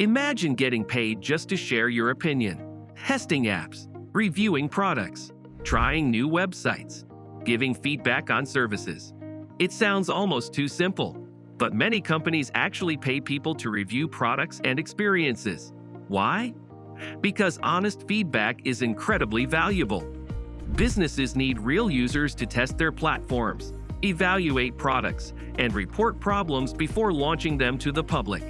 Imagine getting paid just to share your opinion. Testing apps, reviewing products, trying new websites, giving feedback on services. It sounds almost too simple, but many companies actually pay people to review products and experiences. Why? Because honest feedback is incredibly valuable. Businesses need real users to test their platforms, evaluate products, and report problems before launching them to the public.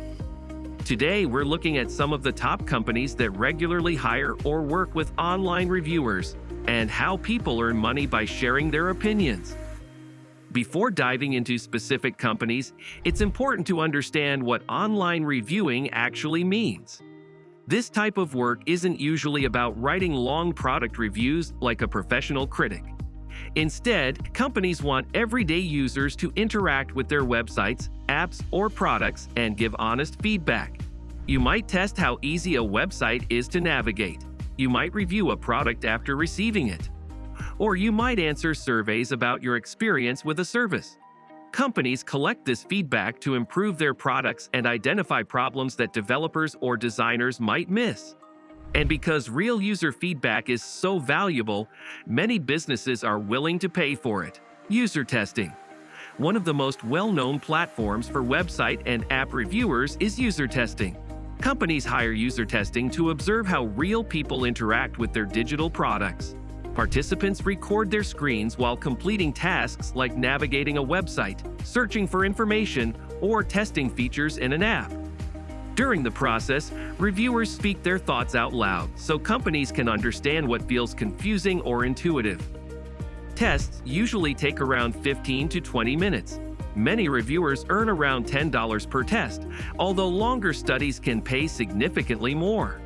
Today, we're looking at some of the top companies that regularly hire or work with online reviewers and how people earn money by sharing their opinions. Before diving into specific companies, it's important to understand what online reviewing actually means. This type of work isn't usually about writing long product reviews like a professional critic. Instead, companies want everyday users to interact with their websites, apps, or products and give honest feedback. You might test how easy a website is to navigate. You might review a product after receiving it. Or you might answer surveys about your experience with a service. Companies collect this feedback to improve their products and identify problems that developers or designers might miss. And because real user feedback is so valuable, many businesses are willing to pay for it. User testing. One of the most well-known platforms for website and app reviewers is user testing. Companies hire user testing to observe how real people interact with their digital products. Participants record their screens while completing tasks like navigating a website, searching for information, or testing features in an app. During the process, reviewers speak their thoughts out loud so companies can understand what feels confusing or intuitive. Tests usually take around 15 to 20 minutes. Many reviewers earn around $10 per test, although longer studies can pay significantly more.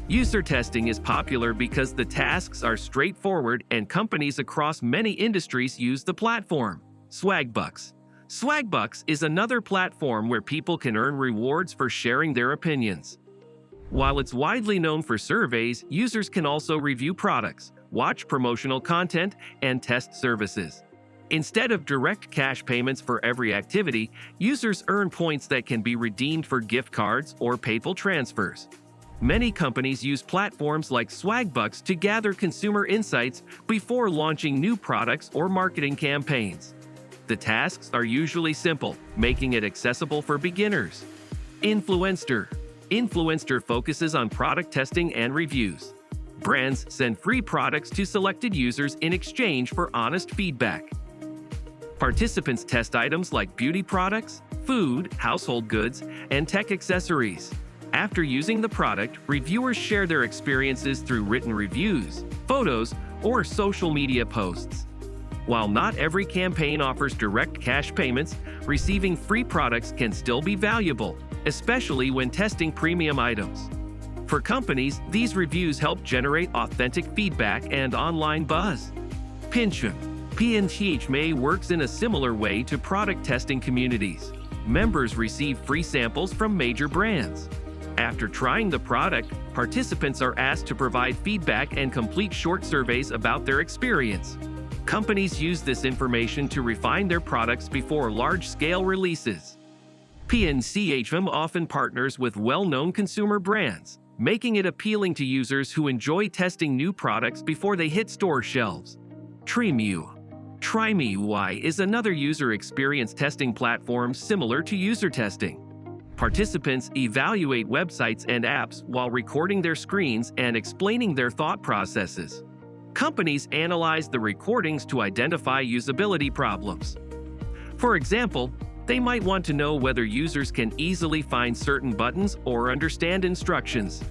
User testing is popular because the tasks are straightforward and companies across many industries use the platform. Swagbucks. Swagbucks is another platform where people can earn rewards for sharing their opinions. While it's widely known for surveys, users can also review products, watch promotional content, and test services. Instead of direct cash payments for every activity, users earn points that can be redeemed for gift cards or PayPal transfers. Many companies use platforms like Swagbucks to gather consumer insights before launching new products or marketing campaigns. The tasks are usually simple, making it accessible for beginners. Influencer. Influencer focuses on product testing and reviews. Brands send free products to selected users in exchange for honest feedback. Participants test items like beauty products, food, household goods, and tech accessories. After using the product, reviewers share their experiences through written reviews, photos, or social media posts. While not every campaign offers direct cash payments, receiving free products can still be valuable, especially when testing premium items. For companies, these reviews help generate authentic feedback and online buzz. Pinterest. Pinterest works in a similar way to product testing communities. Members receive free samples from major brands. After trying the product, participants are asked to provide feedback and complete short surveys about their experience. Companies use this information to refine their products before large-scale releases. Pinterest often partners with well-known consumer brands, making it appealing to users who enjoy testing new products before they hit store shelves. Tremu. Tremu is another user experience testing platform similar to user testing. Participants evaluate websites and apps while recording their screens and explaining their thought processes. Companies analyze the recordings to identify usability problems. For example, they might want to know whether users can easily find certain buttons or understand instructions.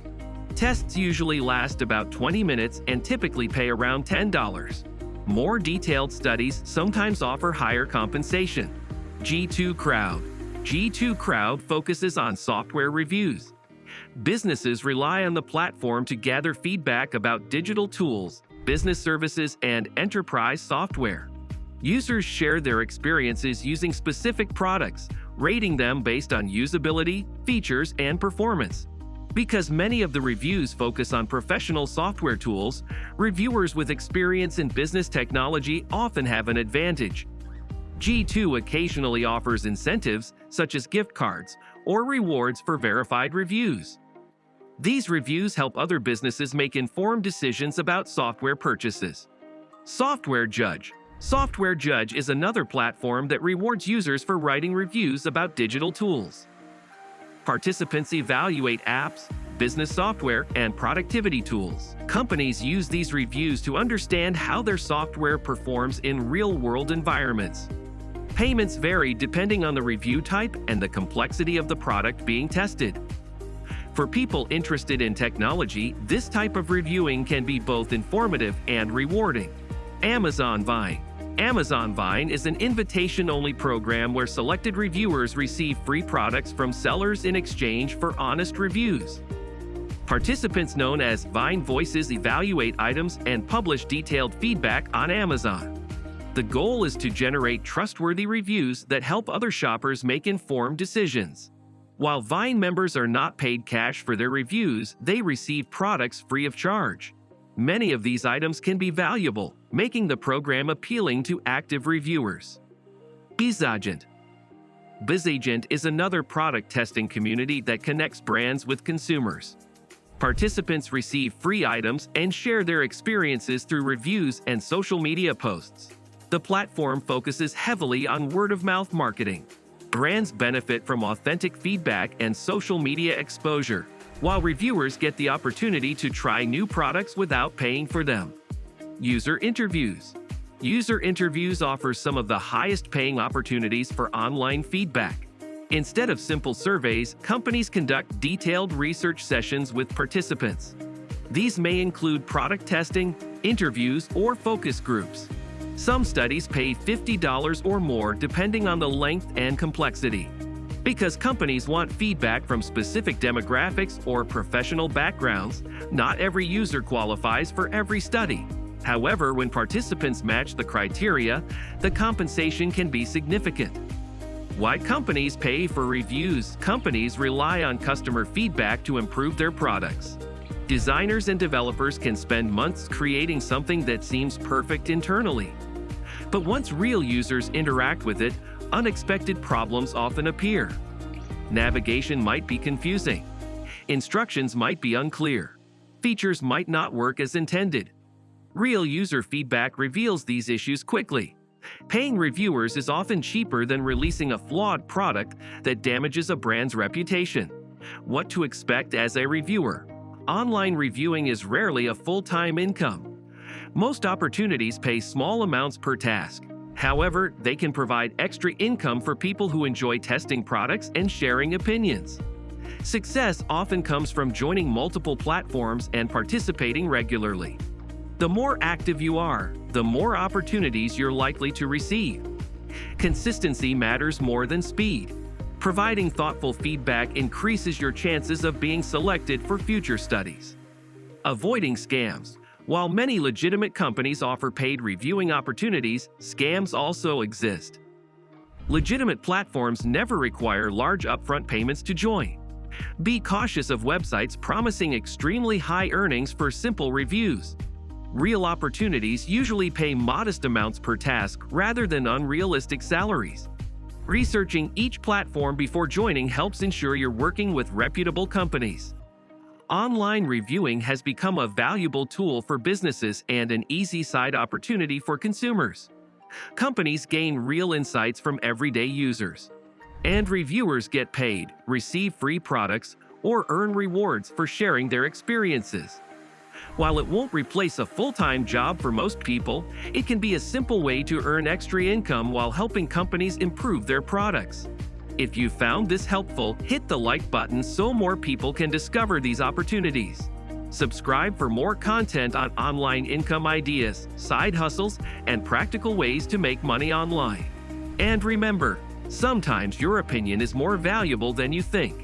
Tests usually last about 20 minutes and typically pay around $10. More detailed studies sometimes offer higher compensation. G2 Crowd. G2 Crowd focuses on software reviews. Businesses rely on the platform to gather feedback about digital tools, business services, and enterprise software. Users share their experiences using specific products, rating them based on usability, features, and performance. Because many of the reviews focus on professional software tools, reviewers with experience in business technology often have an advantage. G2 occasionally offers incentives, such as gift cards, or rewards for verified reviews. These reviews help other businesses make informed decisions about software purchases. Software Judge. Software Judge is another platform that rewards users for writing reviews about digital tools. Participants evaluate apps, business software, and productivity tools. Companies use these reviews to understand how their software performs in real-world environments. Payments vary depending on the review type and the complexity of the product being tested. For people interested in technology, this type of reviewing can be both informative and rewarding. Amazon Vine. Amazon Vine is an invitation-only program where selected reviewers receive free products from sellers in exchange for honest reviews. Participants known as Vine Voices evaluate items and publish detailed feedback on Amazon. The goal is to generate trustworthy reviews that help other shoppers make informed decisions. While Vine members are not paid cash for their reviews, they receive products free of charge. Many of these items can be valuable, making the program appealing to active reviewers. BizAgent. BizAgent is another product testing community that connects brands with consumers. Participants receive free items and share their experiences through reviews and social media posts. The platform focuses heavily on word-of-mouth marketing. Brands benefit from authentic feedback and social media exposure, while reviewers get the opportunity to try new products without paying for them. User interviews. User interviews offer some of the highest-paying opportunities for online feedback. Instead of simple surveys, companies conduct detailed research sessions with participants. These may include product testing, interviews, or focus groups. Some studies pay $50 or more depending on the length and complexity. Because companies want feedback from specific demographics or professional backgrounds, not every user qualifies for every study. However, when participants match the criteria, the compensation can be significant. Why companies pay for reviews? Companies rely on customer feedback to improve their products. Designers and developers can spend months creating something that seems perfect internally. But once real users interact with it, unexpected problems often appear. Navigation might be confusing. Instructions might be unclear. Features might not work as intended. Real user feedback reveals these issues quickly. Paying reviewers is often cheaper than releasing a flawed product that damages a brand's reputation. What to expect as a reviewer? Online reviewing is rarely a full-time income. Most opportunities pay small amounts per task. However, they can provide extra income for people who enjoy testing products and sharing opinions. Success often comes from joining multiple platforms and participating regularly. The more active you are, the more opportunities you're likely to receive. Consistency matters more than speed. Providing thoughtful feedback increases your chances of being selected for future studies. Avoiding scams. While many legitimate companies offer paid reviewing opportunities, scams also exist. Legitimate platforms never require large upfront payments to join. Be cautious of websites promising extremely high earnings for simple reviews. Real opportunities usually pay modest amounts per task rather than unrealistic salaries. Researching each platform before joining helps ensure you're working with reputable companies. Online reviewing has become a valuable tool for businesses and an easy side opportunity for consumers. Companies gain real insights from everyday users. And reviewers get paid, receive free products, or earn rewards for sharing their experiences. While it won't replace a full-time job for most people, it can be a simple way to earn extra income while helping companies improve their products. If you found this helpful, hit the like button so more people can discover these opportunities. Subscribe for more content on online income ideas, side hustles, and practical ways to make money online. And remember, sometimes your opinion is more valuable than you think.